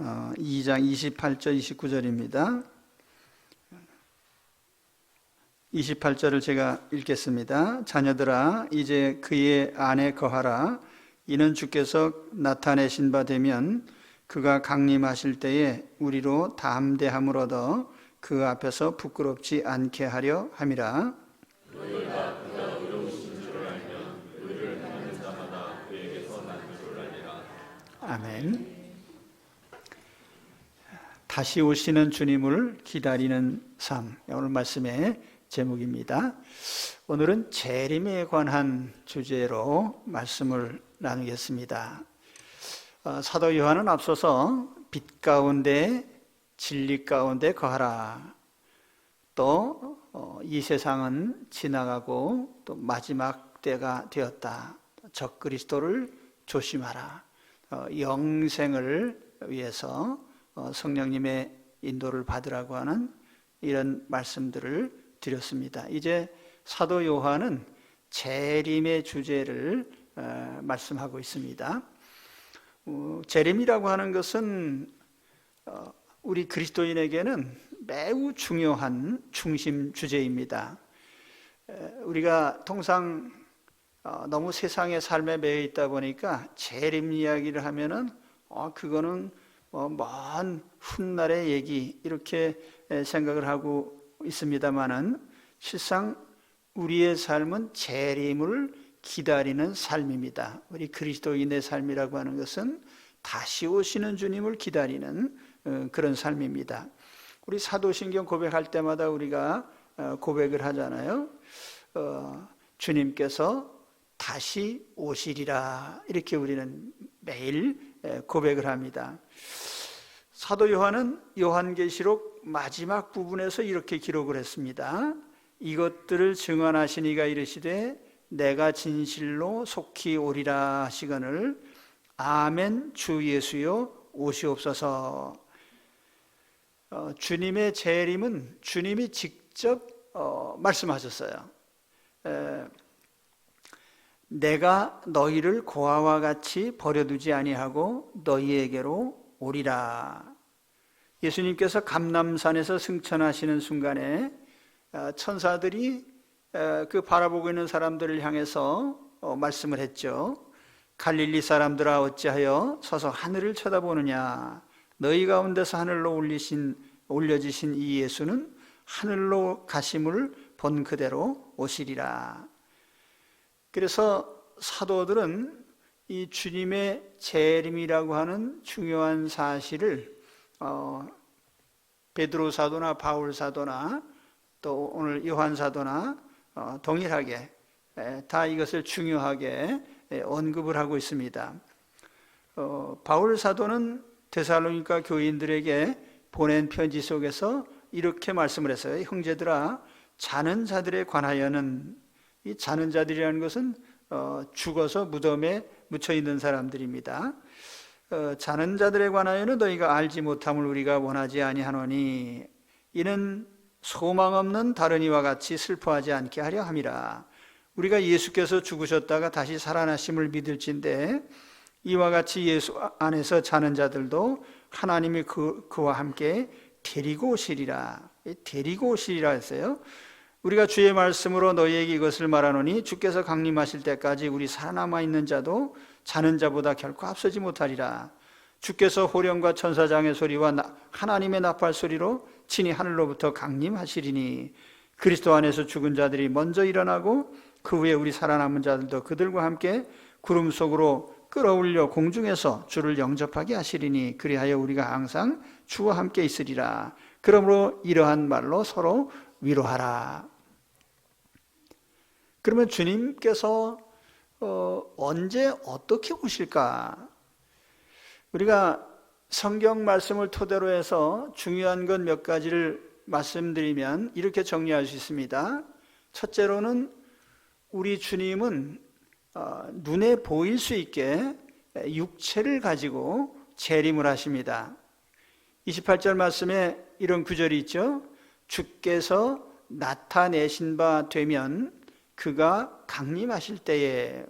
2장 28절 29절입니다. 28절을 제가 읽겠습니다. 자녀들아 이제 그의 안에 거하라. 이는 주께서 나타내신 바 되면 그가 강림하실 때에 우리로 담대함을 얻어 그 앞에서 부끄럽지 않게 하려 함이라. 너희가 그가 의로우신 줄 알면 의를 행하는 자마다 그에게서 난 줄 알리라. 아멘. 다시 오시는 주님을 기다리는 삶, 오늘 말씀의 제목입니다. 오늘은 재림에 관한 주제로 말씀을 나누겠습니다. 사도 요한은 앞서서 빛 가운데 진리 가운데 거하라, 또 이 세상은 지나가고 또 마지막 때가 되었다, 적그리스도를 조심하라, 영생을 위해서 성령님의 인도를 받으라고 하는 이런 말씀들을 드렸습니다. 이제 사도 요한은 재림의 주제를 말씀하고 있습니다. 재림이라고 하는 것은 우리 그리스도인에게는 매우 중요한 중심 주제입니다. 우리가 통상 너무 세상의 삶에 매여 있다 보니까 재림 이야기를 하면은 그거는 먼 훗날의 얘기 이렇게 생각을 하고 있습니다만은 실상 우리의 삶은 재림을 기다리는 삶입니다. 우리 그리스도인의 삶이라고 하는 것은 다시 오시는 주님을 기다리는 그런 삶입니다. 우리 사도신경 고백할 때마다 우리가 고백을 하잖아요. 주님께서 다시 오시리라, 이렇게 우리는 매일 고백을 합니다. 사도 요한은 요한계시록 마지막 부분에서 이렇게 기록을 했습니다. 이것들을 증언하시니가 이르시되 내가 진실로 속히 오리라 하시거늘 아멘 주 예수여 오시옵소서. 주님의 재림은 주님이 직접 말씀하셨어요. 내가 너희를 고아와 같이 버려두지 아니하고 너희에게로 오리라. 예수님께서 감람산에서 승천하시는 순간에 천사들이 그 바라보고 있는 사람들을 향해서 말씀을 했죠. 갈릴리 사람들아 어찌하여 서서 하늘을 쳐다보느냐. 너희 가운데서 하늘로 올려지신 이 예수는 하늘로 가심을 본 그대로 오시리라. 그래서 사도들은 이 주님의 재림이라고 하는 중요한 사실을 베드로 사도나 바울 사도나 또 오늘 요한 사도나 동일하게 다 이것을 중요하게 언급을 하고 있습니다. 바울 사도는 데살로니가 교인들에게 보낸 편지 속에서 이렇게 말씀을 했어요. 형제들아, 자는 자들에 관하여는, 이 자는 자들이라는 것은 죽어서 무덤에 묻혀 있는 사람들입니다. 자는 자들에 관하여는 너희가 알지 못함을 우리가 원하지 아니하노니 이는 소망 없는 다른 이와 같이 슬퍼하지 않게 하려 함이라. 우리가 예수께서 죽으셨다가 다시 살아나심을 믿을진데 이와 같이 예수 안에서 자는 자들도 하나님이 그와 함께 데리고 오시리라. 데리고 오시리라 했어요. 우리가 주의 말씀으로 너희에게 이것을 말하노니 주께서 강림하실 때까지 우리 살아남아 있는 자도 자는 자보다 결코 앞서지 못하리라. 주께서 호령과 천사장의 소리와 하나님의 나팔 소리로 친히 하늘로부터 강림하시리니 그리스도 안에서 죽은 자들이 먼저 일어나고 그 후에 우리 살아남은 자들도 그들과 함께 구름 속으로 끌어올려 공중에서 주를 영접하게 하시리니 그리하여 우리가 항상 주와 함께 있으리라. 그러므로 이러한 말로 서로 위로하라. 그러면 주님께서 언제 어떻게 오실까? 우리가 성경 말씀을 토대로 해서 중요한 것 몇 가지를 말씀드리면 이렇게 정리할 수 있습니다. 첫째로는 우리 주님은 눈에 보일 수 있게 육체를 가지고 재림을 하십니다. 28절 말씀에 이런 구절이 있죠. 주께서 나타내신 바 되면 그가 강림하실 때에,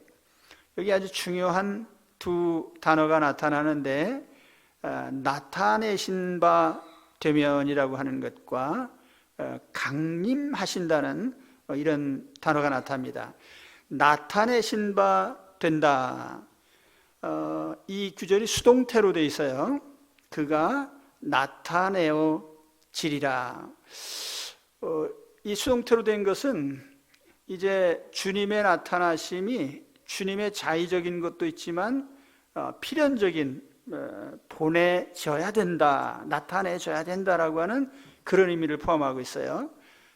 여기 아주 중요한 두 단어가 나타나는데 나타내신 바 되면이라고 하는 것과 강림하신다는 이런 단어가 나타납니다. 나타내신 바 된다. 이 구절이 수동태로 되어 있어요. 그가 나타내어 지리라. 이 수동태로 된 것은 이제 주님의 나타나심이 주님의 자의적인 것도 있지만 필연적인 보내져야 된다, 나타내져야 된다라고 하는 그런 의미를 포함하고 있어요.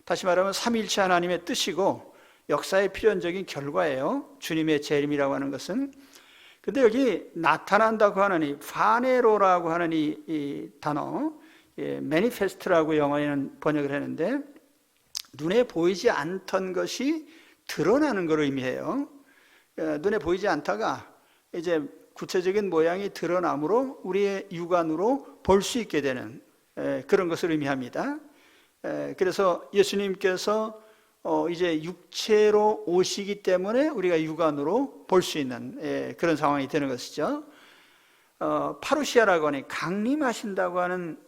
다시 말하면 삼위일체 하나님의 뜻이고 역사의 필연적인 결과예요. 주님의 재림이라고 하는 것은. 근데 여기 나타난다고 하는 이 파네로라고 하는 이 단어, 매니페스트라고 영어에는 번역을 했는데 눈에 보이지 않던 것이 드러나는 걸 의미해요. 눈에 보이지 않다가 이제 구체적인 모양이 드러남으로 우리의 육안으로 볼 수 있게 되는 그런 것을 의미합니다. 그래서 예수님께서 이제 육체로 오시기 때문에 우리가 육안으로 볼 수 있는 그런 상황이 되는 것이죠. 파루시아라고 하는 강림하신다고 하는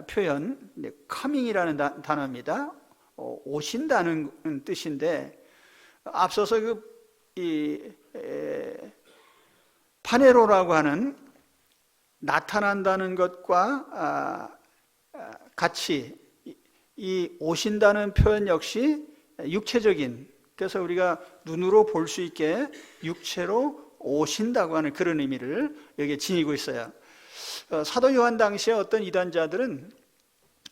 표현, coming이라는 단어입니다. 오신다는 뜻인데 앞서서 파네로라고 하는 나타난다는 것과 같이 이 오신다는 표현 역시 육체적인, 그래서 우리가 눈으로 볼 수 있게 육체로 오신다고 하는 그런 의미를 여기에 지니고 있어요. 사도 요한 당시에 어떤 이단자들은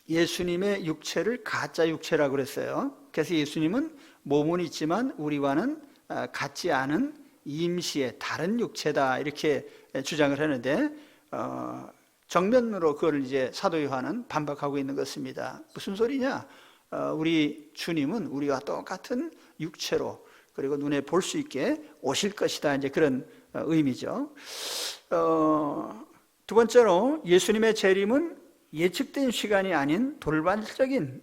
예수님의 육체를 가짜 육체라고 그랬어요. 그래서 예수님은 몸은 있지만 우리와는 같지 않은 임시의 다른 육체다, 이렇게 주장을 하는데 정면으로 그걸 이제 사도 요한은 반박하고 있는 것입니다. 무슨 소리냐? 우리 주님은 우리와 똑같은 육체로 그리고 눈에 볼 수 있게 오실 것이다, 이제 그런 의미죠. 두 번째로 예수님의 재림은 예측된 시간이 아닌 돌발적인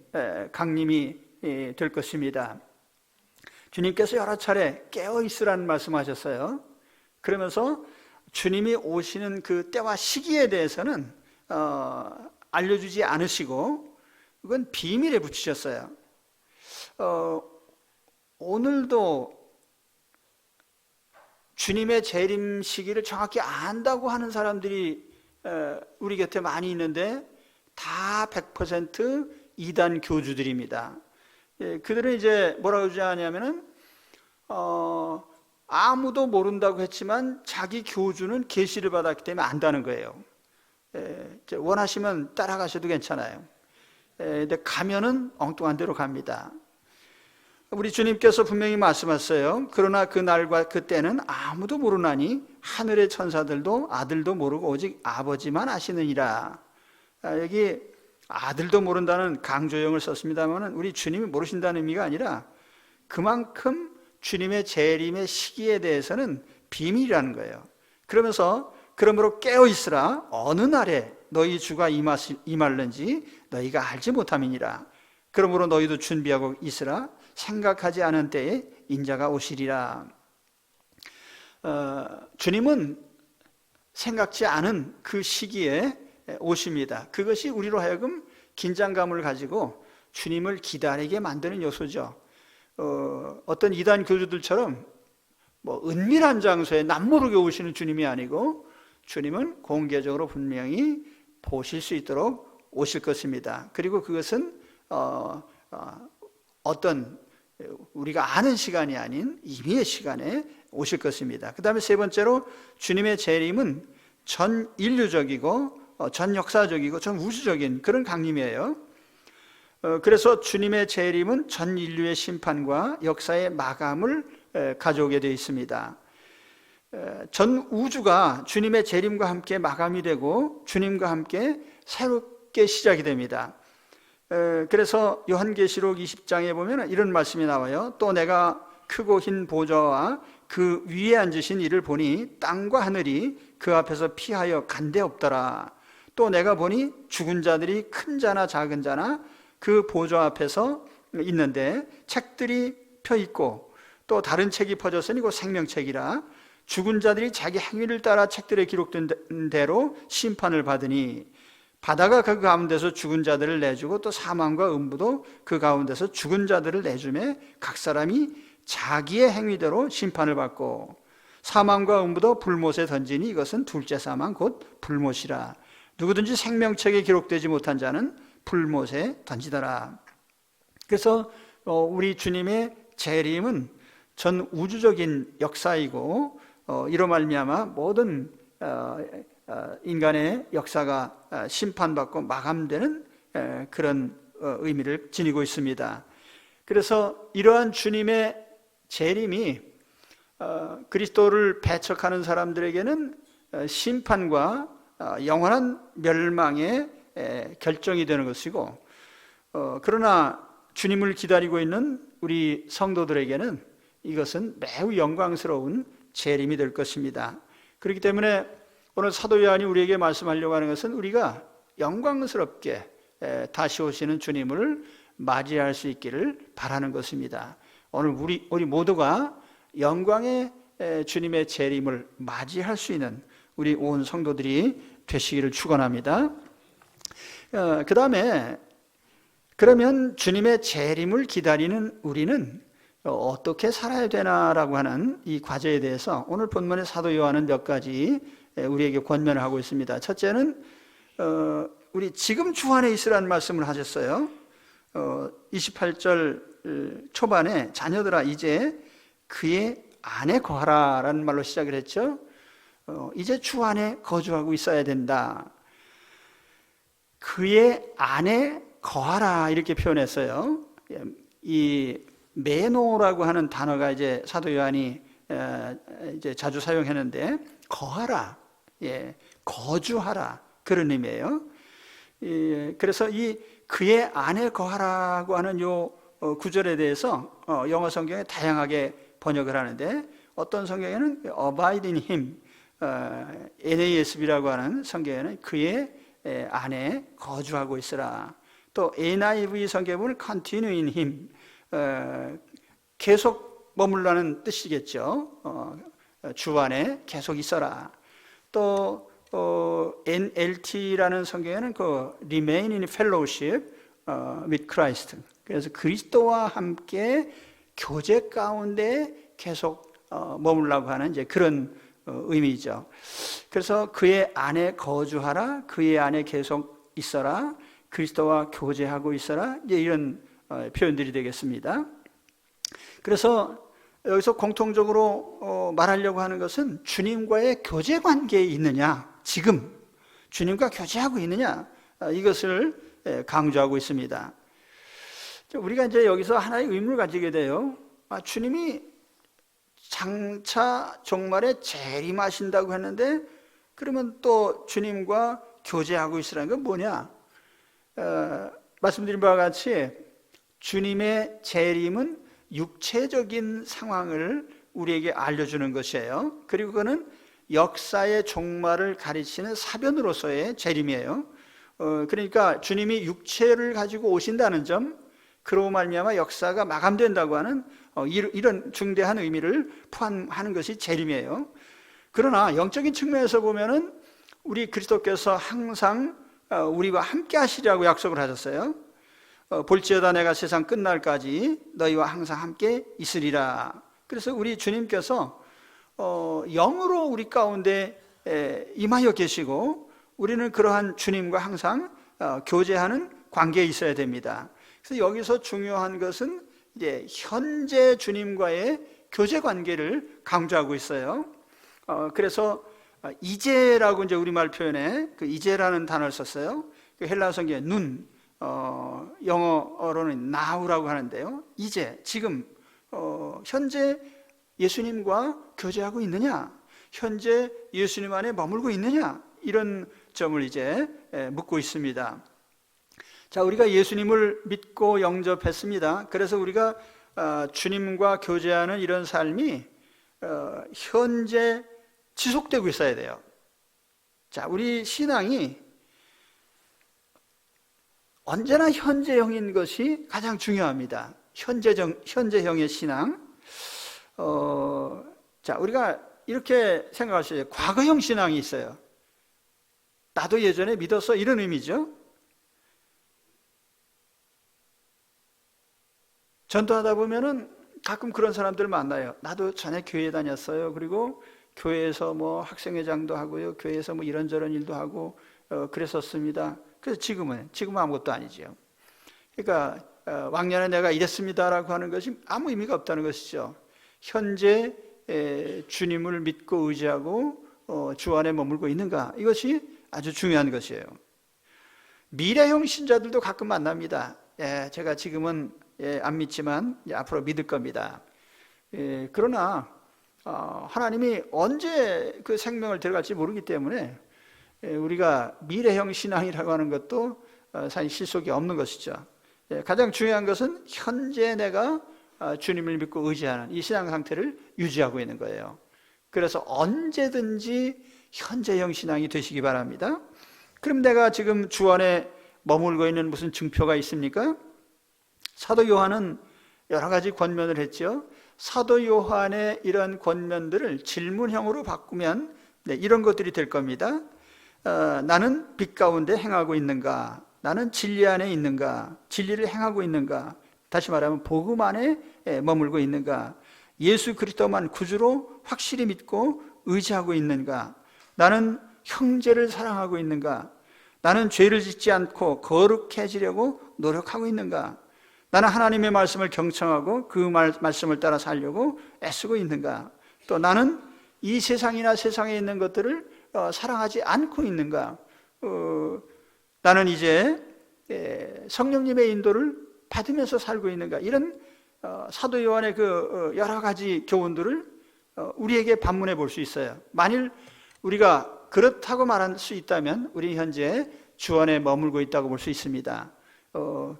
강림이 될 것입니다. 주님께서 여러 차례 깨어 있으라는 말씀하셨어요. 그러면서 주님이 오시는 그 때와 시기에 대해서는 알려주지 않으시고 그건 비밀에 붙이셨어요. 오늘도 주님의 재림 시기를 정확히 안다고 하는 사람들이 우리 곁에 많이 있는데 다 100% 이단 교주들입니다. 그들은 이제 뭐라고 하냐면은 아무도 모른다고 했지만 자기 교주는 계시를 받았기 때문에 안다는 거예요. 원하시면 따라가셔도 괜찮아요. 근데 가면은 엉뚱한 데로 갑니다. 우리 주님께서 분명히 말씀하셨어요. 그러나 그 날과 그때는 아무도 모르나니 하늘의 천사들도 아들도 모르고 오직 아버지만 아시느니라. 여기 아들도 모른다는 강조형을 썼습니다만 우리 주님이 모르신다는 의미가 아니라 그만큼 주님의 재림의 시기에 대해서는 비밀이라는 거예요. 그러면서 그러므로 깨어 있으라. 어느 날에 너희 주가 임할는지 너희가 알지 못함이니라. 그러므로 너희도 준비하고 있으라. 생각하지 않은 때에 인자가 오시리라. 주님은 생각지 않은 그 시기에 오십니다. 그것이 우리로 하여금 긴장감을 가지고 주님을 기다리게 만드는 요소죠. 어떤 이단 교주들처럼 은밀한 장소에 남모르게 오시는 주님이 아니고 주님은 공개적으로 분명히 보실 수 있도록 오실 것입니다. 그리고 그것은 어떤 우리가 아는 시간이 아닌 임의의 시간에 오실 것입니다. 그 다음에 세 번째로 주님의 재림은 전 인류적이고 전 역사적이고 전 우주적인 그런 강림이에요. 그래서 주님의 재림은 전 인류의 심판과 역사의 마감을 가져오게 되어 있습니다. 전 우주가 주님의 재림과 함께 마감이 되고 주님과 함께 새롭게 시작이 됩니다. 그래서 요한계시록 20장에 보면 이런 말씀이 나와요. 또 내가 크고 흰 보좌와 그 위에 앉으신 이를 보니 땅과 하늘이 그 앞에서 피하여 간데 없더라. 또 내가 보니 죽은 자들이 큰 자나 작은 자나 그 보좌 앞에서 있는데 책들이 펴 있고 또 다른 책이 퍼졌으니 그 생명책이라. 죽은 자들이 자기 행위를 따라 책들에 기록된 대로 심판을 받으니 바다가 그 가운데서 죽은 자들을 내주고 또 사망과 음부도 그 가운데서 죽은 자들을 내주매 각 사람이 자기의 행위대로 심판을 받고 사망과 음부도 불못에 던지니 이것은 둘째 사망 곧 불못이라. 누구든지 생명책에 기록되지 못한 자는 불못에 던지더라. 그래서 우리 주님의 재림은 전 우주적인 역사이고 이로 말미암아 모든 인간의 역사가 심판받고 마감되는 그런 의미를 지니고 있습니다. 그래서 이러한 주님의 재림이 그리스도를 배척하는 사람들에게는 심판과 영원한 멸망의 결정이 되는 것이고, 그러나 주님을 기다리고 있는 우리 성도들에게는 이것은 매우 영광스러운 재림이 될 것입니다. 그렇기 때문에 오늘 사도 요한이 우리에게 말씀하려고 하는 것은 우리가 영광스럽게 다시 오시는 주님을 맞이할 수 있기를 바라는 것입니다. 오늘 우리 모두가 영광의 주님의 재림을 맞이할 수 있는 우리 온 성도들이 되시기를 축원합니다. 그 다음에 그러면 주님의 재림을 기다리는 우리는 어떻게 살아야 되나라고 하는 이 과제에 대해서 오늘 본문의 사도 요한은 몇 가지 우리에게 권면을 하고 있습니다. 첫째는 우리 지금 주 안에 있으라는 말씀을 하셨어요. 28절 초반에 자녀들아 이제 그의 안에 거하라 라는 말로 시작을 했죠. 이제 주 안에 거주하고 있어야 된다. 그의 안에 거하라 이렇게 표현했어요. 이 메노라고 하는 단어가 이제 사도 요한이 이제 자주 사용했는데 거하라, 거주하라 그런 의미예요. 그래서 이 그의 안에 거하라고 하는 요 구절에 대해서 영어 성경에 다양하게 번역을 하는데 어떤 성경에는 abide in him, NASB라고 하는 성경에는 그의 안에 거주하고 있으라. 또 NIV 성경에 보면 continue in him, 계속 머물라는 뜻이겠죠. 주 안에 계속 있어라. 또 NLT라는 성경에는 그 remain in fellowship with Christ. 그래서 그리스도와 함께 교제 가운데 계속 머물라고 하는 이제 그런 의미죠. 그래서 그의 안에 거주하라, 그의 안에 계속 있어라, 그리스도와 교제하고 있어라, 이제 이런 표현들이 되겠습니다. 그래서 여기서 공통적으로 말하려고 하는 것은 주님과의 교제 관계에 있느냐, 지금 주님과 교제하고 있느냐, 이것을 강조하고 있습니다. 우리가 이제 여기서 하나의 의문을 가지게 돼요. 주님이 장차 종말에 재림하신다고 했는데 그러면 또 주님과 교제하고 있으라는 건 뭐냐? 말씀드린 바와 같이 주님의 재림은 육체적인 상황을 우리에게 알려주는 것이에요. 그리고 그거는 역사의 종말을 가리치는 사변으로서의 재림이에요. 그러니까 주님이 육체를 가지고 오신다는 점, 그로 말미암아 역사가 마감된다고 하는 이런 중대한 의미를 포함하는 것이 재림이에요. 그러나 영적인 측면에서 보면은 우리 그리스도께서 항상 우리와 함께 하시리라고 약속을 하셨어요. 볼지어다 내가 세상 끝날까지 너희와 항상 함께 있으리라. 그래서 우리 주님께서 영으로 우리 가운데 임하여 계시고 우리는 그러한 주님과 항상 교제하는 관계에 있어야 됩니다. 그래서 여기서 중요한 것은 이제 현재 주님과의 교제 관계를 강조하고 있어요. 그래서 이제라고 이제 우리말 표현에 그 이제라는 단어를 썼어요. 그 헬라어 성경에 눈, 영어로는 now라고 하는데요. 이제, 지금, 현재 예수님과 교제하고 있느냐? 현재 예수님 안에 머물고 있느냐? 이런 점을 이제 묻고 있습니다. 자, 우리가 예수님을 믿고 영접했습니다. 그래서 우리가 주님과 교제하는 이런 삶이 현재 지속되고 있어야 돼요. 자, 우리 신앙이 언제나 현재형인 것이 가장 중요합니다. 현재형의 신앙. 자, 우리가 이렇게 생각할 수 있어요. 과거형 신앙이 있어요. 나도 예전에 믿었어, 이런 의미죠. 전도하다 보면은 가끔 그런 사람들 만나요. 나도 전에 교회 다녔어요. 그리고 교회에서 뭐 학생회장도 하고요, 교회에서 뭐 이런저런 일도 하고 그랬었습니다. 그래서 지금은 아무것도 아니죠. 그러니까 왕년에 내가 이랬습니다라고 하는 것이 아무 의미가 없다는 것이죠. 현재 주님을 믿고 의지하고 주 안에 머물고 있는가, 이것이 아주 중요한 것이에요. 미래형 신자들도 가끔 만납니다. 제가 지금은 안 믿지만 앞으로 믿을 겁니다. 그러나 하나님이 언제 그 생명을 들어갈지 모르기 때문에 우리가 미래형 신앙이라고 하는 것도 사실 실속이 없는 것이죠. 가장 중요한 것은 현재 내가 주님을 믿고 의지하는 이 신앙 상태를 유지하고 있는 거예요. 그래서 언제든지 현재형 신앙이 되시기 바랍니다. 그럼 내가 지금 주 안에 머물고 있는 무슨 증표가 있습니까? 사도 요한은 여러 가지 권면을 했죠. 사도 요한의 이런 권면들을 질문형으로 바꾸면 이런 것들이 될 겁니다. 나는 빛 가운데 행하고 있는가? 나는 진리 안에 있는가? 진리를 행하고 있는가? 다시 말하면 복음 안에 머물고 있는가? 예수 그리스도만 구주로 확실히 믿고 의지하고 있는가? 나는 형제를 사랑하고 있는가? 나는 죄를 짓지 않고 거룩해지려고 노력하고 있는가? 나는 하나님의 말씀을 경청하고 그 말씀을 따라 살려고 애쓰고 있는가? 또 나는 이 세상이나 세상에 있는 것들을 사랑하지 않고 있는가? 나는 이제 성령님의 인도를 받으면서 살고 있는가? 이런 사도 요한의 그 여러 가지 교훈들을 우리에게 반문해 볼 수 있어요. 만일 우리가 그렇다고 말할 수 있다면 우리 현재 주 안에 머물고 있다고 볼 수 있습니다.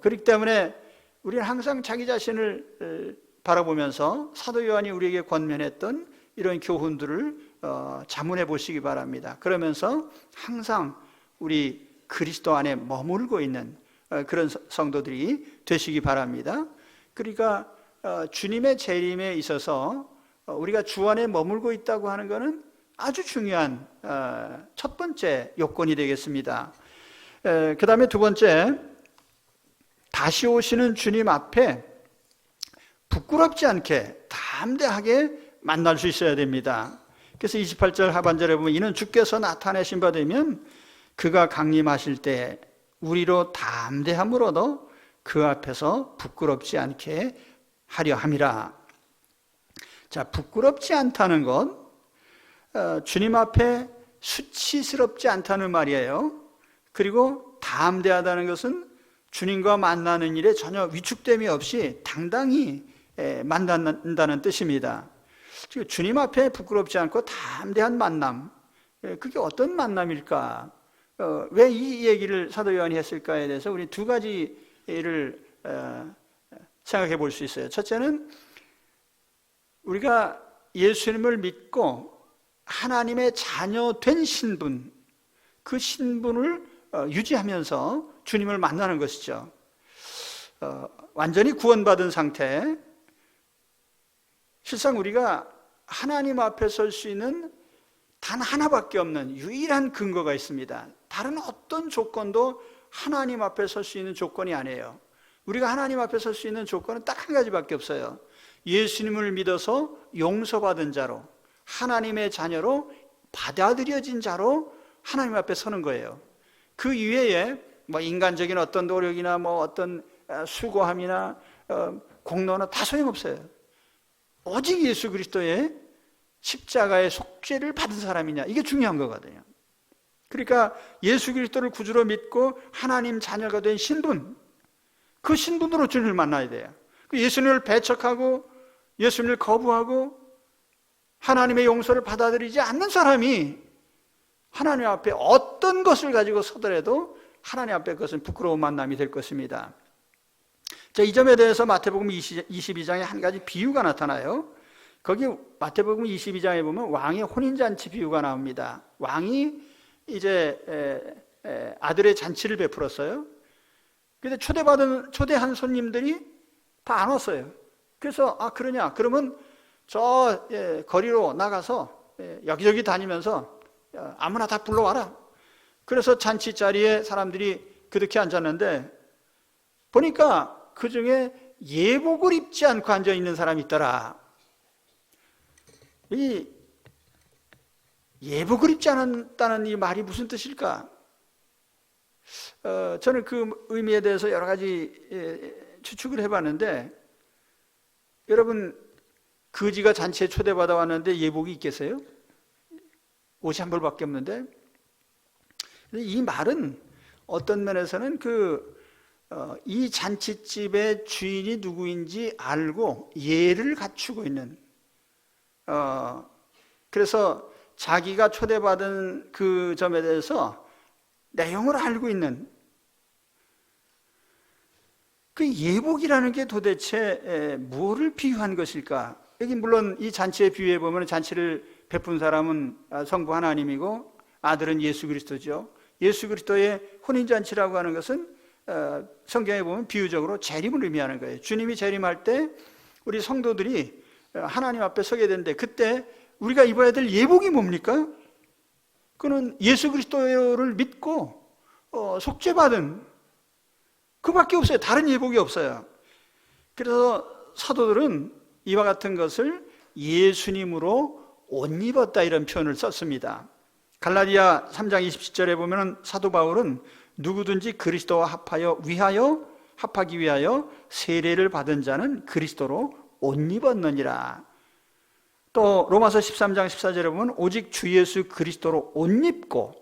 그렇기 때문에 우리는 항상 자기 자신을 바라보면서 사도 요한이 우리에게 권면했던 이런 교훈들을 자문해 보시기 바랍니다. 그러면서 항상 우리 그리스도 안에 머물고 있는 그런 성도들이 되시기 바랍니다. 그러니까 주님의 재림에 있어서 우리가 주 안에 머물고 있다고 하는 것은 아주 중요한 첫 번째 요건이 되겠습니다. 그 다음에 두 번째, 다시 오시는 주님 앞에 부끄럽지 않게 담대하게 만날 수 있어야 됩니다. 그래서 28절 하반절에 보면 이는 주께서 나타내신 바 되면 그가 강림하실 때 우리로 담대함으로도 그 앞에서 부끄럽지 않게 하려 함이라. 자, 부끄럽지 않다는 것, 주님 앞에 수치스럽지 않다는 말이에요. 그리고 담대하다는 것은 주님과 만나는 일에 전혀 위축됨이 없이 당당히 만난다는 뜻입니다. 주님 앞에 부끄럽지 않고 담대한 만남, 그게 어떤 만남일까? 왜 이 얘기를 사도 요한이 했을까에 대해서 우리 두 가지를 생각해 볼 수 있어요. 첫째는 우리가 예수님을 믿고 하나님의 자녀 된 신분, 그 신분을 유지하면서 주님을 만나는 것이죠. 완전히 구원받은 상태, 실상 우리가 하나님 앞에 설 수 있는 단 하나밖에 없는 유일한 근거가 있습니다. 다른 어떤 조건도 하나님 앞에 설 수 있는 조건이 아니에요. 우리가 하나님 앞에 설 수 있는 조건은 딱 한 가지밖에 없어요. 예수님을 믿어서 용서받은 자로, 하나님의 자녀로 받아들여진 자로 하나님 앞에 서는 거예요. 그 이외에 뭐 인간적인 어떤 노력이나 뭐 어떤 수고함이나 공로나 다 소용없어요. 오직 예수 그리스도의 십자가의 속죄를 받은 사람이냐, 이게 중요한 거거든요. 그러니까 예수 그리스도를 구주로 믿고 하나님 자녀가 된 신분, 그 신분으로 주님을 만나야 돼요. 예수님을 배척하고 예수님을 거부하고 하나님의 용서를 받아들이지 않는 사람이 하나님 앞에 어떤 것을 가지고 서더라도 하나님 앞에 그것은 부끄러운 만남이 될 것입니다. 자, 이 점에 대해서 마태복음 22장에 한 가지 비유가 나타나요. 거기 마태복음 22장에 보면 왕의 혼인잔치 비유가 나옵니다. 왕이 이제 아들의 잔치를 베풀었어요. 근데 초대한 손님들이 다 안 왔어요. 그래서 그러냐? 그러면 저 거리로 나가서 여기저기 다니면서 아무나 다 불러와라. 그래서 잔치 자리에 사람들이 그렇게 앉았는데 보니까 그 중에 예복을 입지 않고 앉아 있는 사람이 있더라. 이 예복을 입지 않았다는 이 말이 무슨 뜻일까? 저는 그 의미에 대해서 여러 가지 추측을 해봤는데, 여러분 거지가 잔치에 초대받아 왔는데 예복이 있겠어요? 옷이 한 벌밖에 없는데. 이 말은 어떤 면에서는 이 잔치집의 주인이 누구인지 알고 예를 갖추고 있는, 그래서 자기가 초대받은 그 점에 대해서 내용을 알고 있는 그 예복이라는 게 도대체 뭐를 비유한 것일까? 여기 물론 이 잔치에 비유해 보면 잔치를 베푼 사람은 성부 하나님이고 아들은 예수 그리스도죠. 예수 그리스도의 혼인잔치라고 하는 것은 성경에 보면 비유적으로 재림을 의미하는 거예요. 주님이 재림할 때 우리 성도들이 하나님 앞에 서게 되는데, 그때 우리가 입어야 될 예복이 뭡니까? 그는 예수 그리스도를 믿고 속죄받은 그밖에 없어요. 다른 예복이 없어요. 그래서 사도들은 이와 같은 것을 예수님으로 옷 입었다 이런 표현을 썼습니다. 갈라디아 3장 27절에 보면 사도 바울은 누구든지 그리스도와 합하기 위하여 세례를 받은 자는 그리스도로 옷 입었느니라. 또 로마서 13장 14절에 보면 오직 주 예수 그리스도로 옷 입고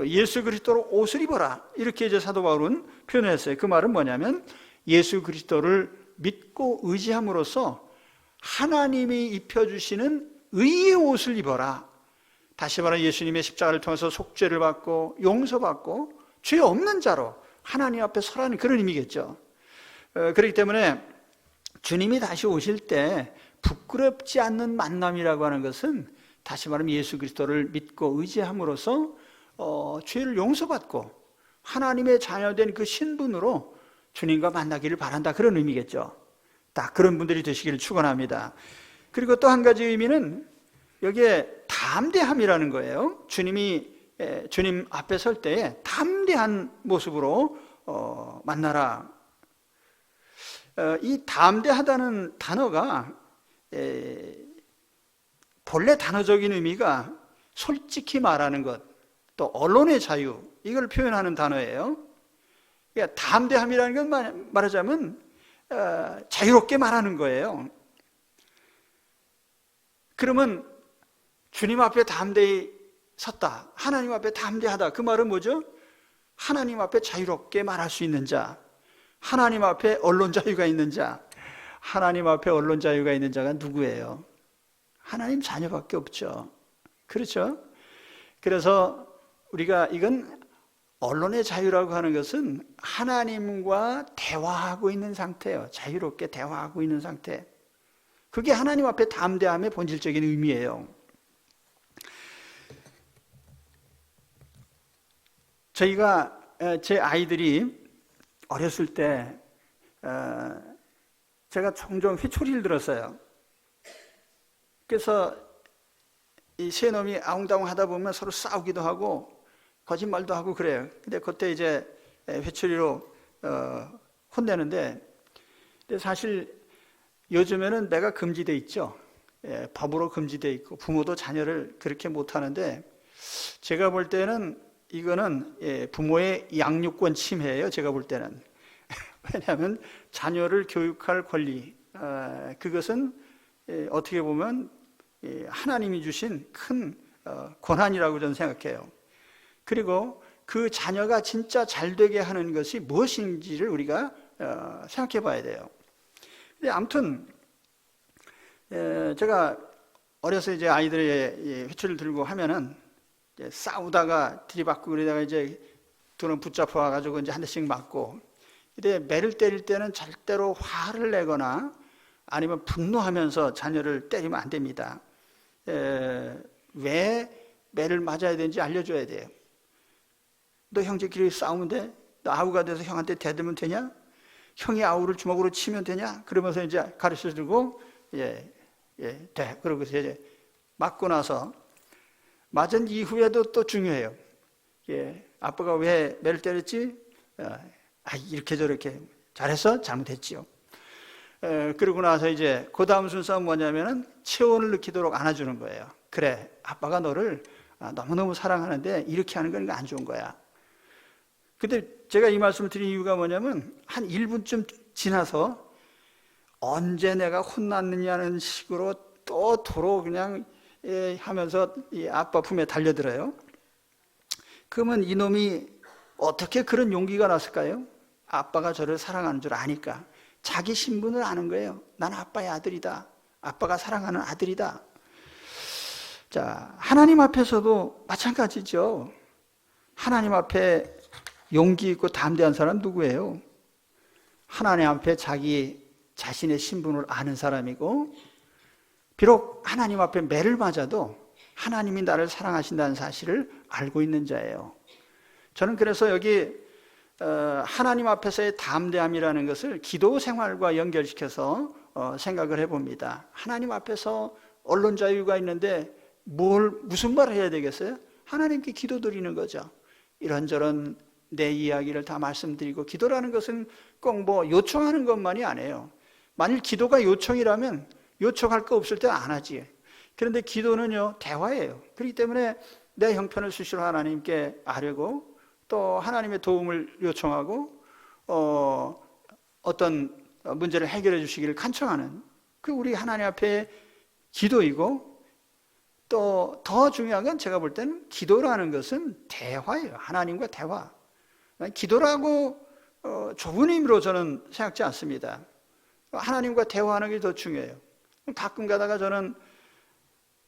예수 그리스도로 옷을 입어라, 이렇게 이제 사도 바울은 표현했어요. 그 말은 뭐냐면 예수 그리스도를 믿고 의지함으로써 하나님이 입혀주시는 의의 옷을 입어라. 다시 말하면 예수님의 십자가를 통해서 속죄를 받고 용서받고 죄 없는 자로 하나님 앞에 서라는 그런 의미겠죠. 그렇기 때문에 주님이 다시 오실 때 부끄럽지 않는 만남이라고 하는 것은 다시 말하면 예수 그리스도를 믿고 의지함으로써 죄를 용서받고 하나님의 자녀된 그 신분으로 주님과 만나기를 바란다, 그런 의미겠죠. 딱 그런 분들이 되시기를 축원합니다. 그리고 또 한 가지 의미는 여기에 담대함이라는 거예요. 주님 앞에 설 때에 담대한 모습으로 만나라. 이 담대하다는 단어가 본래 단어적인 의미가 솔직히 말하는 것, 또 언론의 자유, 이걸 표현하는 단어예요. 그러니까 담대함이라는 건 말하자면 자유롭게 말하는 거예요. 그러면 주님 앞에 담대히 섰다, 하나님 앞에 담대하다, 그 말은 뭐죠? 하나님 앞에 자유롭게 말할 수 있는 자, 하나님 앞에 언론 자유가 있는 자. 하나님 앞에 언론 자유가 있는 자가 누구예요? 하나님 자녀밖에 없죠. 그렇죠? 그래서 우리가 이건 언론의 자유라고 하는 것은 하나님과 대화하고 있는 상태예요. 자유롭게 대화하고 있는 상태. 그게 하나님 앞에 담대함의 본질적인 의미예요. 제 아이들이 어렸을 때 제가 종종 회초리를 들었어요. 그래서 이 세 놈이 아웅다웅 하다 보면 서로 싸우기도 하고 거짓말도 하고 그래요. 근데 그때 이제 회초리로 혼내는데, 근데 사실 요즘에는 내가 금지돼 있죠. 법으로 금지돼 있고 부모도 자녀를 그렇게 못 하는데, 제가 볼 때는 이거는 부모의 양육권 침해예요. 제가 볼 때는. 왜냐하면 자녀를 교육할 권리, 그것은 어떻게 보면 하나님이 주신 큰 권한이라고 저는 생각해요. 그리고 그 자녀가 진짜 잘 되게 하는 것이 무엇인지를 우리가 생각해 봐야 돼요. 근데 아무튼 제가 어려서 이제 아이들의 회초리를 들고 하면은 싸우다가 들이받고 그러다가 이제 두는 붙잡아 와가지고 이제 한 대씩 맞고, 근데 매를 때릴 때는 절대로 화를 내거나 아니면 분노하면서 자녀를 때리면 안 됩니다. 왜 매를 맞아야 되는지 알려줘야 돼요. 너 형제끼리 싸우면 돼? 너 아우가 돼서 형한테 대들면 되냐? 형이 아우를 주먹으로 치면 되냐? 그러면서 이제 가르쳐주고 돼. 그러고 이제 맞고 나서 맞은 이후에도 또 중요해요. 아빠가 왜 매를 때렸지? 이렇게 저렇게 잘했어? 잘못했지요. 그러고 나서 이제 그 다음 순서는 뭐냐면은 체온을 느끼도록 안아주는 거예요. 그래, 아빠가 너를 너무너무 사랑하는데 이렇게 하는 건 안 좋은 거야. 근데 제가 이 말씀을 드린 이유가 뭐냐면 한 1분쯤 지나서 언제 내가 혼났느냐는 식으로 또 도로 그냥 하면서 이 아빠 품에 달려들어요. 그러면 이놈이 어떻게 그런 용기가 났을까요? 아빠가 저를 사랑하는 줄 아니까. 자기 신분을 아는 거예요. 난 아빠의 아들이다. 아빠가 사랑하는 아들이다. 자, 하나님 앞에서도 마찬가지죠. 하나님 앞에 용기 있고 담대한 사람 누구예요? 하나님 앞에 자기 자신의 신분을 아는 사람이고, 비록 하나님 앞에 매를 맞아도 하나님이 나를 사랑하신다는 사실을 알고 있는 자예요. 저는 그래서 여기 하나님 앞에서의 담대함이라는 것을 기도 생활과 연결시켜서 생각을 해봅니다. 하나님 앞에서 언론 자유가 있는데 무슨 말을 해야 되겠어요? 하나님께 기도드리는 거죠. 이런저런 내 이야기를 다 말씀드리고, 기도라는 것은 꼭 뭐 요청하는 것만이 아니에요. 만일 기도가 요청이라면 요청할 거 없을 때 안 하지. 그런데 기도는요, 대화예요. 그렇기 때문에 내 형편을 수시로 하나님께 아뢰고, 또 하나님의 도움을 요청하고, 어떤 문제를 해결해 주시기를 간청하는, 그 우리 하나님 앞에 기도이고, 또 더 중요한 건 제가 볼 때는 기도라는 것은 대화예요. 하나님과 대화. 기도라고 좁은 의미로 저는 생각지 않습니다. 하나님과 대화하는 게 더 중요해요. 가끔 가다가 저는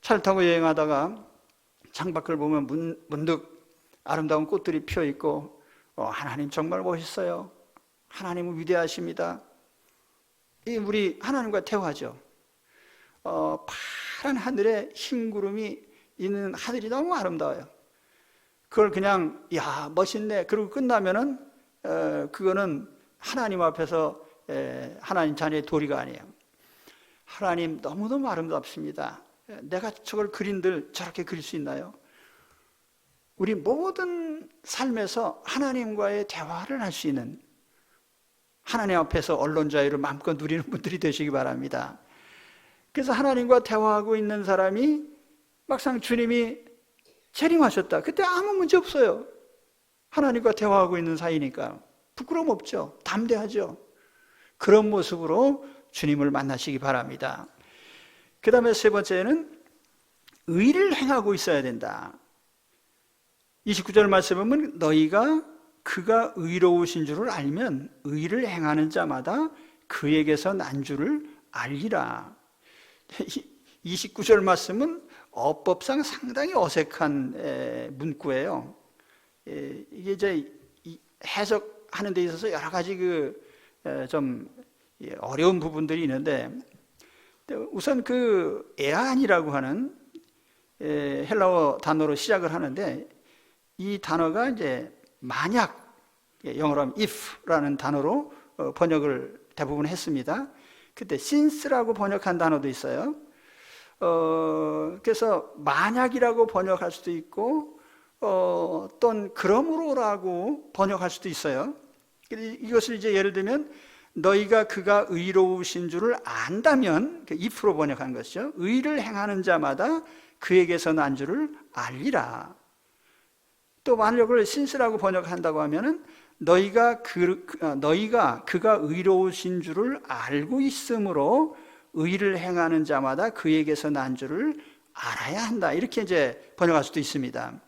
차를 타고 여행하다가 창밖을 보면 문득 아름다운 꽃들이 피어 있고, 하나님 정말 멋있어요. 하나님은 위대하십니다. 이 우리 하나님과 대화죠. 파란 하늘에 흰 구름이 있는 하늘이 너무 아름다워요. 그걸 그냥 야 멋있네 그러고 끝나면은 그거는 하나님 앞에서 하나님 자녀의 도리가 아니에요. 하나님 너무너무 아름답습니다. 내가 저걸 그린들 저렇게 그릴 수 있나요? 우리 모든 삶에서 하나님과의 대화를 할 수 있는, 하나님 앞에서 언론 자유를 마음껏 누리는 분들이 되시기 바랍니다. 그래서 하나님과 대화하고 있는 사람이 막상 주님이 재림하셨다. 그때 아무 문제 없어요. 하나님과 대화하고 있는 사이니까 부끄러움 없죠. 담대하죠. 그런 모습으로 주님을 만나시기 바랍니다. 그 다음에 세 번째는 의를 행하고 있어야 된다. 29절 말씀에 보면 너희가 그가 의로우신 줄을 알면 의를 행하는 자마다 그에게서 난 줄을 알리라. 29절 말씀은 어법상 상당히 어색한 문구예요. 이게 이제 해석하는 데 있어서 여러 가지 좀 어려운 부분들이 있는데, 우선 그 에안이라고 하는 헬라어 단어로 시작을 하는데, 이 단어가 이제 만약, 영어로 하면 if라는 단어로 번역을 대부분 했습니다. 그때 since라고 번역한 단어도 있어요. 그래서 만약이라고 번역할 수도 있고, 또는 그러므로라고 번역할 수도 있어요. 이것을 이제 예를 들면 너희가 그가 의로우신 줄을 안다면, if로 번역한 것이죠. 의를 행하는 자마다 그에게서 난 줄을 알리라. 또 만약 그걸 신스라고 번역한다고 하면은 너희가 그가 의로우신 줄을 알고 있으므로 의를 행하는 자마다 그에게서 난 줄을 알아야 한다. 이렇게 이제 번역할 수도 있습니다.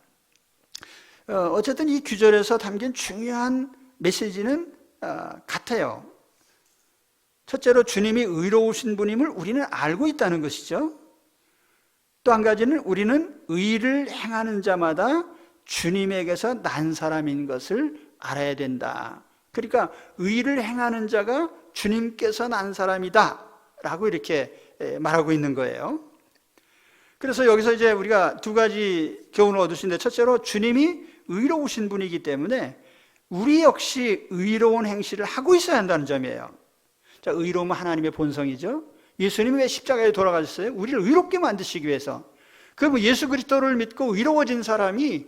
어쨌든 이 구절에서 담긴 중요한 메시지는 같아요. 첫째로 주님이 의로우신 분임을 우리는 알고 있다는 것이죠. 또 한 가지는 우리는 의를 행하는 자마다 주님에게서 난 사람인 것을 알아야 된다. 그러니까 의를 행하는 자가 주님께서 난 사람이다 라고 이렇게 말하고 있는 거예요. 그래서 여기서 이제 우리가 두 가지 교훈을 얻을 수 있는데, 첫째로 주님이 의로우신 분이기 때문에 우리 역시 의로운 행실을 하고 있어야 한다는 점이에요. 자, 의로움은 하나님의 본성이죠. 예수님이 왜 십자가에 돌아가셨어요? 우리를 의롭게 만드시기 위해서. 그럼 예수 그리스도를 믿고 의로워진 사람이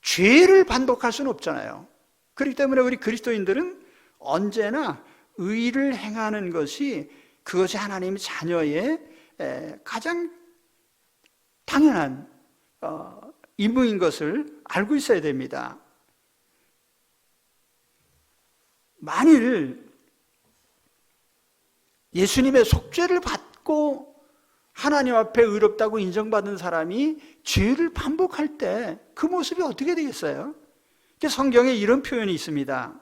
죄를 반복할 수는 없잖아요. 그렇기 때문에 우리 그리스도인들은 언제나 의를 행하는 것이 그것이 하나님의 자녀의 가장 당연한 임무인 것을 알고 있어야 됩니다. 만일 예수님의 속죄를 받고 하나님 앞에 의롭다고 인정받은 사람이 죄를 반복할 때 그 모습이 어떻게 되겠어요? 성경에 이런 표현이 있습니다.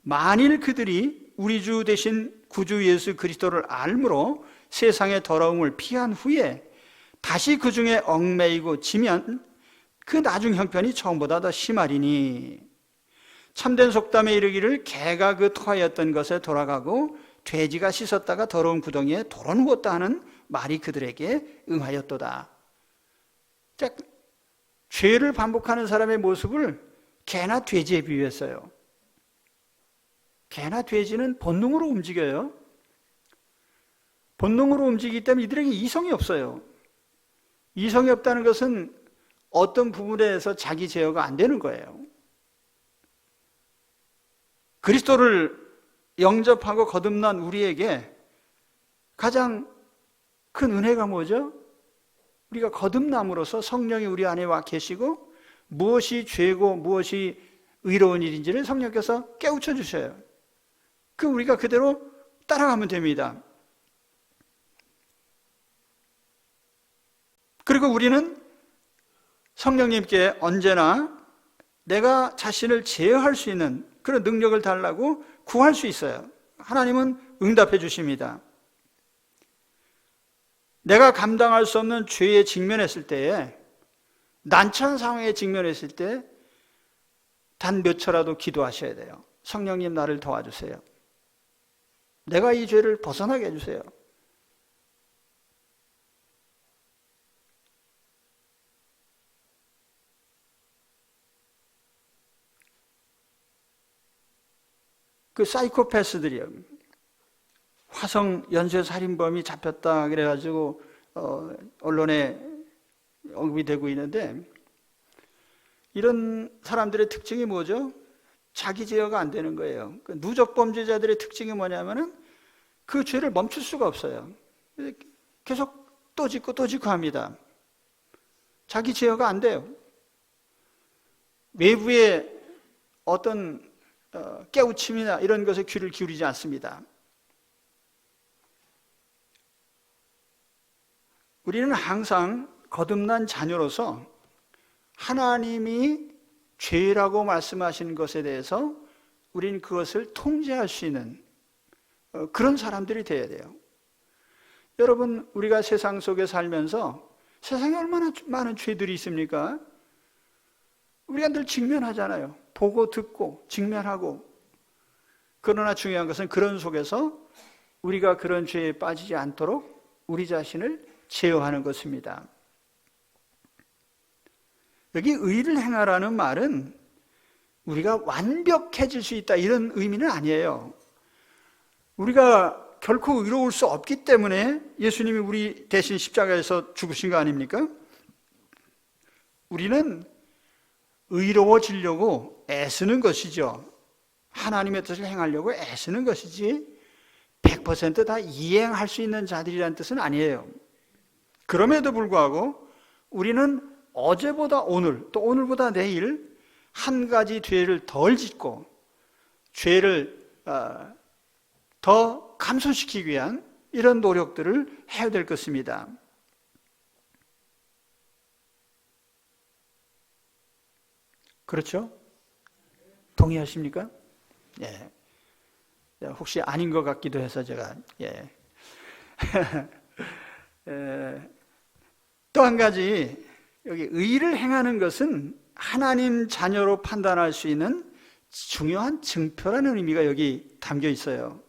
만일 그들이 우리 주 대신 구주 예수 그리스도를 알므로 세상의 더러움을 피한 후에 다시 그 중에 얽매이고 지면 그 나중 형편이 처음보다 더 심하리니, 참된 속담에 이르기를 개가 그 토하였던 것에 돌아가고 돼지가 씻었다가 더러운 구덩이에 도로 누웠다 하는 말이 그들에게 응하였도다. 죄를 반복하는 사람의 모습을 개나 돼지에 비유했어요. 개나 돼지는 본능으로 움직여요. 본능으로 움직이기 때문에 이들에게 이성이 없어요. 이성이 없다는 것은 어떤 부분에서 자기 제어가 안 되는 거예요. 그리스도를 영접하고 거듭난 우리에게 가장 큰 은혜가 뭐죠? 우리가 거듭남으로써 성령이 우리 안에 와 계시고 무엇이 죄고 무엇이 의로운 일인지를 성령께서 깨우쳐 주셔요. 그럼 우리가 그대로 따라가면 됩니다. 그리고 우리는 성령님께 언제나 내가 자신을 제어할 수 있는 그런 능력을 달라고 구할 수 있어요. 하나님은 응답해 주십니다. 내가 감당할 수 없는 죄에 직면했을 때에, 난처한 상황에 직면했을 때 단 몇 초라도 기도하셔야 돼요. 성령님, 나를 도와주세요. 내가 이 죄를 벗어나게 해주세요. 그 사이코패스들이요, 화성 연쇄 살인범이 잡혔다 그래가지고 언론에 언급이 되고 있는데, 이런 사람들의 특징이 뭐죠? 자기 제어가 안 되는 거예요. 그 누적 범죄자들의 특징이 뭐냐면은 그 죄를 멈출 수가 없어요. 계속 또 짓고 또 짓고 합니다. 자기 제어가 안 돼요. 외부의 어떤 깨우침이나 이런 것에 귀를 기울이지 않습니다. 우리는 항상 거듭난 자녀로서 하나님이 죄라고 말씀하신 것에 대해서 우리는 그것을 통제할 수 있는 그런 사람들이 되어야 돼요. 여러분, 우리가 세상 속에 살면서 세상에 얼마나 많은 죄들이 있습니까? 우리가 늘 직면하잖아요. 보고 듣고 직면하고. 그러나 중요한 것은 그런 속에서 우리가 그런 죄에 빠지지 않도록 우리 자신을 제어하는 것입니다. 여기 의를 행하라는 말은 우리가 완벽해질 수 있다 이런 의미는 아니에요. 우리가 결코 의로울 수 없기 때문에 예수님이 우리 대신 십자가에서 죽으신 거 아닙니까? 우리는 의로워지려고 애쓰는 것이죠. 하나님의 뜻을 행하려고 애쓰는 것이지 100% 다 이행할 수 있는 자들이라는 뜻은 아니에요. 그럼에도 불구하고 우리는 어제보다 오늘, 또 오늘보다 내일 한 가지 죄를 덜 짓고 죄를 더 감소시키기 위한 이런 노력들을 해야 될 것입니다. 그렇죠? 동의하십니까? 예. 혹시 아닌 것 같기도 해서 제가 또 한 가지, 여기 의를 행하는 것은 하나님 자녀로 판단할 수 있는 중요한 증표라는 의미가 여기 담겨 있어요.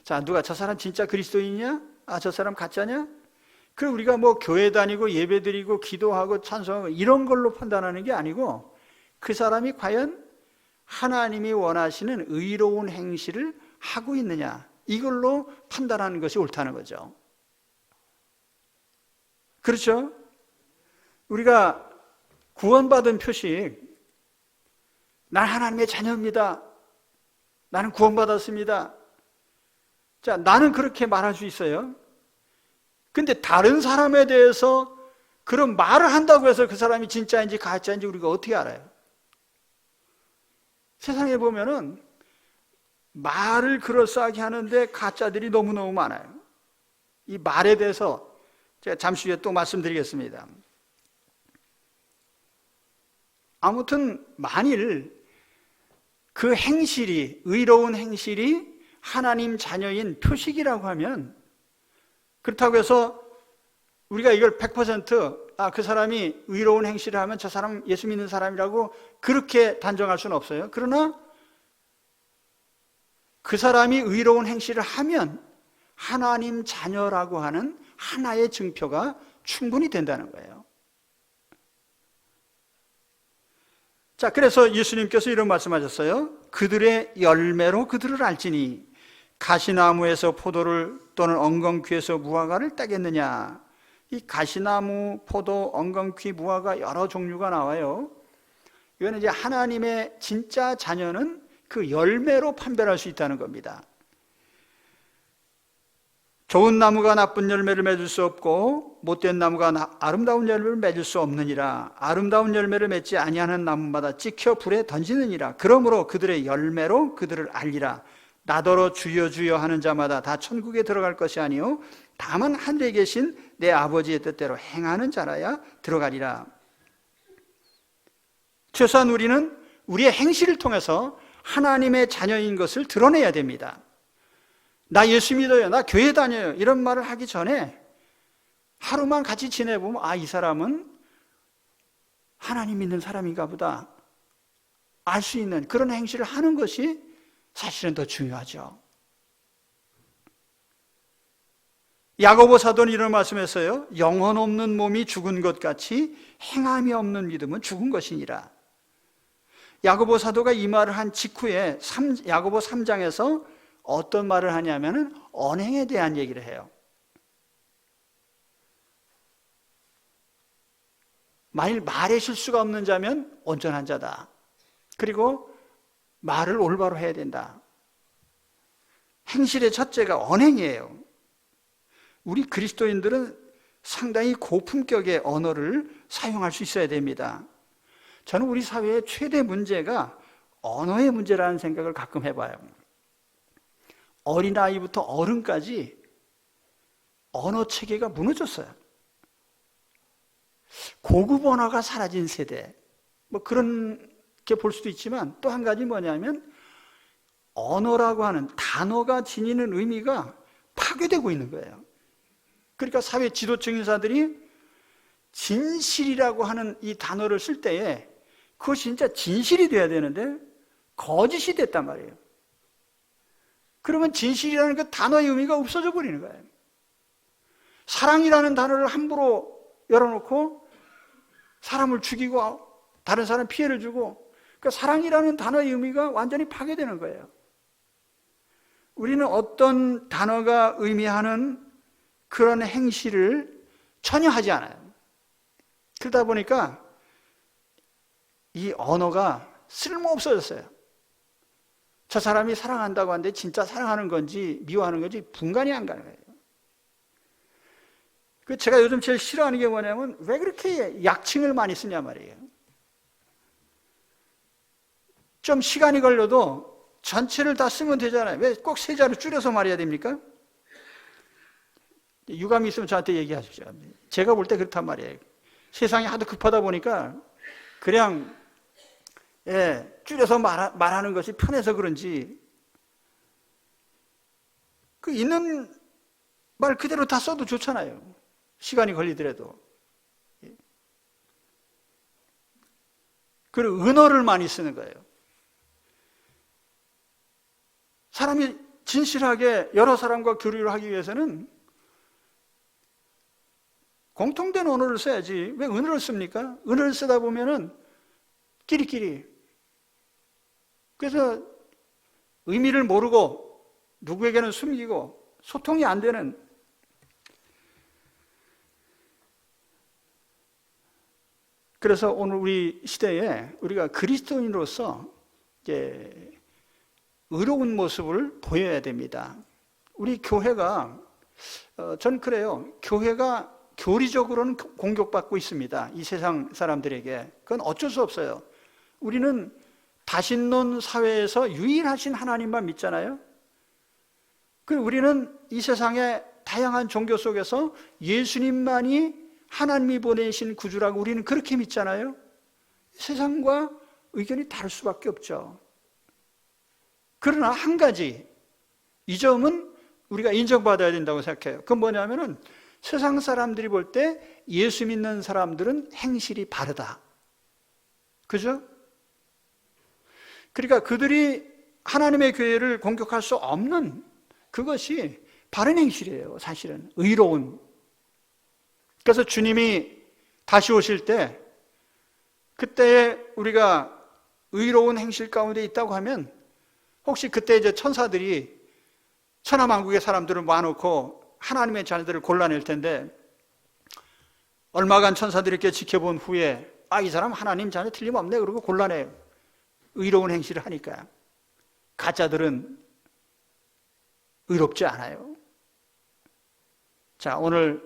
자, 누가 저 사람 진짜 그리스도인이냐? 아, 저 사람 가짜냐? 그럼 우리가 뭐 교회 다니고 예배 드리고 기도하고 찬송하고 이런 걸로 판단하는 게 아니고 그 사람이 과연 하나님이 원하시는 의로운 행실을 하고 있느냐, 이걸로 판단하는 것이 옳다는 거죠. 그렇죠? 우리가 구원받은 표식, 난 하나님의 자녀입니다. 나는 구원받았습니다. 자, 나는 그렇게 말할 수 있어요. 근데 다른 사람에 대해서 그런 말을 한다고 해서 그 사람이 진짜인지 가짜인지 우리가 어떻게 알아요? 세상에 보면은 말을 그럴싸하게 하는데 가짜들이 너무너무 많아요. 이 말에 대해서 제가 잠시 후에 또 말씀드리겠습니다. 아무튼 만일 그 행실이, 의로운 행실이 하나님 자녀인 표식이라고 하면, 그렇다고 해서 우리가 이걸 100% 그 사람이 의로운 행실을 하면 저 사람 예수 믿는 사람이라고 그렇게 단정할 수는 없어요. 그러나 그 사람이 의로운 행실을 하면 하나님 자녀라고 하는 하나의 증표가 충분히 된다는 거예요. 자, 그래서 예수님께서 이런 말씀하셨어요. 그들의 열매로 그들을 알지니 가시나무에서 포도를 또는 엉겅퀴에서 무화과를 따겠느냐. 이 가시나무, 포도, 엉겅퀴, 무화과 여러 종류가 나와요. 이거는 이제 하나님의 진짜 자녀는 그 열매로 판별할 수 있다는 겁니다. 좋은 나무가 나쁜 열매를 맺을 수 없고 못된 나무가 아름다운 열매를 맺을 수 없느니라. 아름다운 열매를 맺지 아니하는 나무마다 찍혀 불에 던지느니라. 그러므로 그들의 열매로 그들을 알리라. 나더러 주여 주여 하는 자마다 다 천국에 들어갈 것이 아니요 다만 하늘에 계신 내 아버지의 뜻대로 행하는 자라야 들어가리라. 최소한 우리는 우리의 행실을 통해서 하나님의 자녀인 것을 드러내야 됩니다. 나 예수 믿어요, 나 교회 다녀요, 이런 말을 하기 전에 하루만 같이 지내보면 이 사람은 하나님 믿는 사람인가 보다 알 수 있는 그런 행실을 하는 것이 사실은 더 중요하죠. 야고보 사도는 이런 말씀했어요. 영혼 없는 몸이 죽은 것 같이 행함이 없는 믿음은 죽은 것이니라. 야고보 사도가 이 말을 한 직후에 야고보 3장에서 어떤 말을 하냐면은 언행에 대한 얘기를 해요. 만일 말에 실수가 없는 자면 온전한 자다. 그리고 말을 올바로 해야 된다. 행실의 첫째가 언행이에요. 우리 그리스도인들은 상당히 고품격의 언어를 사용할 수 있어야 됩니다. 저는 우리 사회의 최대 문제가 언어의 문제라는 생각을 가끔 해봐요. 어린아이부터 어른까지 언어 체계가 무너졌어요. 고급 언어가 사라진 세대, 뭐 그렇게 볼 수도 있지만 또 한 가지 뭐냐면 언어라고 하는 단어가 지니는 의미가 파괴되고 있는 거예요. 그러니까 사회 지도층 인사들이 진실이라고 하는 이 단어를 쓸 때에 그것이 진짜 진실이 돼야 되는데 거짓이 됐단 말이에요. 그러면 진실이라는 그 단어의 의미가 없어져 버리는 거예요. 사랑이라는 단어를 함부로 열어놓고 사람을 죽이고 다른 사람 피해를 주고, 그러니까 사랑이라는 단어의 의미가 완전히 파괴되는 거예요. 우리는 어떤 단어가 의미하는 그런 행실을 전혀 하지 않아요. 그러다 보니까 이 언어가 쓸모없어졌어요. 저 사람이 사랑한다고 하는데 진짜 사랑하는 건지 미워하는 건지 분간이 안 가는 거예요. 제가 요즘 제일 싫어하는 게 뭐냐면 왜 그렇게 약칭을 많이 쓰냐 말이에요. 좀 시간이 걸려도 전체를 다 쓰면 되잖아요. 왜 꼭 세 자로 줄여서 말해야 됩니까? 유감이 있으면 저한테 얘기하십시오. 제가 볼 때 그렇단 말이에요. 세상이 하도 급하다 보니까 그냥 줄여서 말하는 것이 편해서 그런지 그 있는 말 그대로 다 써도 좋잖아요. 시간이 걸리더라도. 그리고 은어를 많이 쓰는 거예요. 사람이 진실하게 여러 사람과 교류를 하기 위해서는 공통된 언어를 써야지 왜 은어를 씁니까? 은어를 쓰다 보면은 끼리끼리, 그래서 의미를 모르고 누구에게는 숨기고 소통이 안 되는, 그래서 오늘 우리 시대에 우리가 그리스도인으로서 이제 의로운 모습을 보여야 됩니다. 우리 교회가 전 그래요. 교회가 교리적으로는 공격받고 있습니다. 이 세상 사람들에게. 그건 어쩔 수 없어요. 우리는 다신론 사회에서 유일하신 하나님만 믿잖아요. 우리는 이 세상의 다양한 종교 속에서 예수님만이 하나님이 보내신 구주라고 우리는 그렇게 믿잖아요. 세상과 의견이 다를 수밖에 없죠. 그러나 한 가지, 이 점은 우리가 인정받아야 된다고 생각해요. 그건 뭐냐면은 세상 사람들이 볼 때 예수 믿는 사람들은 행실이 바르다. 그죠? 그러니까 그들이 하나님의 교회를 공격할 수 없는 그것이 바른 행실이에요. 사실은 의로운. 그래서 주님이 다시 오실 때 그때 우리가 의로운 행실 가운데 있다고 하면 혹시 그때 이제 천사들이 천하만국의 사람들을 모아놓고 하나님의 자녀들을 골라낼 텐데 얼마간 천사들이 이렇게 지켜본 후에 이 사람 하나님 자녀 틀림없네 그러고 골라내요. 의로운 행실을 하니까. 가짜들은 의롭지 않아요. 자, 오늘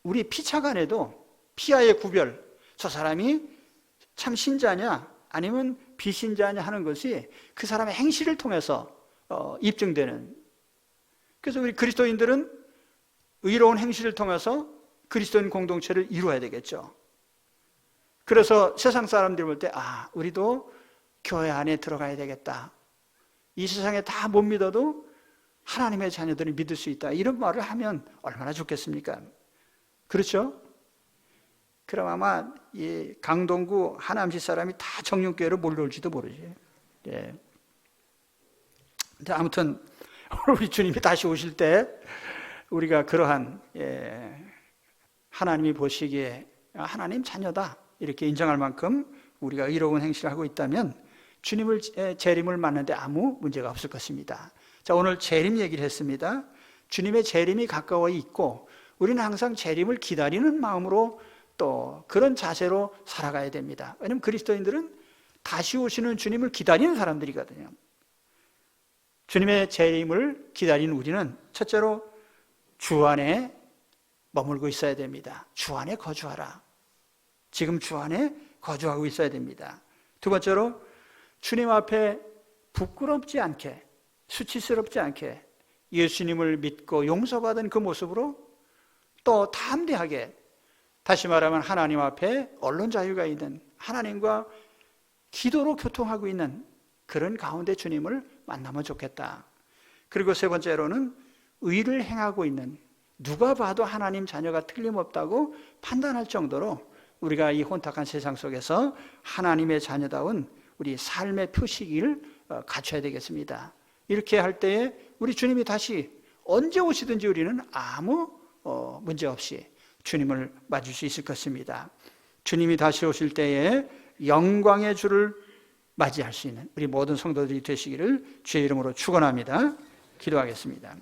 우리 피차간에도 피아의 구별, 저 사람이 참 신자냐 아니면 비신자냐 하는 것이 그 사람의 행실을 통해서 입증되는. 그래서 우리 그리스도인들은 의로운 행실을 통해서 그리스도인 공동체를 이루어야 되겠죠. 그래서 세상 사람들이 볼 때 우리도 교회 안에 들어가야 되겠다. 이 세상에 다 못 믿어도 하나님의 자녀들을 믿을 수 있다. 이런 말을 하면 얼마나 좋겠습니까? 그렇죠? 그럼 아마 이 강동구 하남시 사람이 다 정령교회로 몰려올지도 모르지. 예. 아무튼 우리 주님이 다시 오실 때 우리가 그러한 하나님이 보시기에 하나님 자녀다 이렇게 인정할 만큼 우리가 의로운 행실을 하고 있다면 주님을 재림을 맞는데 아무 문제가 없을 것입니다. 자, 오늘 재림 얘기를 했습니다. 주님의 재림이 가까워 있고 우리는 항상 재림을 기다리는 마음으로 또 그런 자세로 살아가야 됩니다. 왜냐하면 그리스도인들은 다시 오시는 주님을 기다리는 사람들이거든요. 주님의 재림을 기다리는 우리는 첫째로 주 안에 머물고 있어야 됩니다. 주 안에 거주하라. 지금 주 안에 거주하고 있어야 됩니다. 두 번째로 주님 앞에 부끄럽지 않게, 수치스럽지 않게 예수님을 믿고 용서받은 그 모습으로 또 담대하게, 다시 말하면 하나님 앞에 언론 자유가 있는, 하나님과 기도로 교통하고 있는 그런 가운데 주님을 만나면 좋겠다. 그리고 세 번째로는 의를 행하고 있는, 누가 봐도 하나님 자녀가 틀림없다고 판단할 정도로 우리가 이 혼탁한 세상 속에서 하나님의 자녀다운 우리 삶의 표시기를 갖춰야 되겠습니다. 이렇게 할 때에 우리 주님이 다시 언제 오시든지 우리는 아무 문제 없이 주님을 맞을 수 있을 것입니다. 주님이 다시 오실 때에 영광의 주를 맞이할 수 있는 우리 모든 성도들이 되시기를 주의 이름으로 축원합니다. 기도하겠습니다.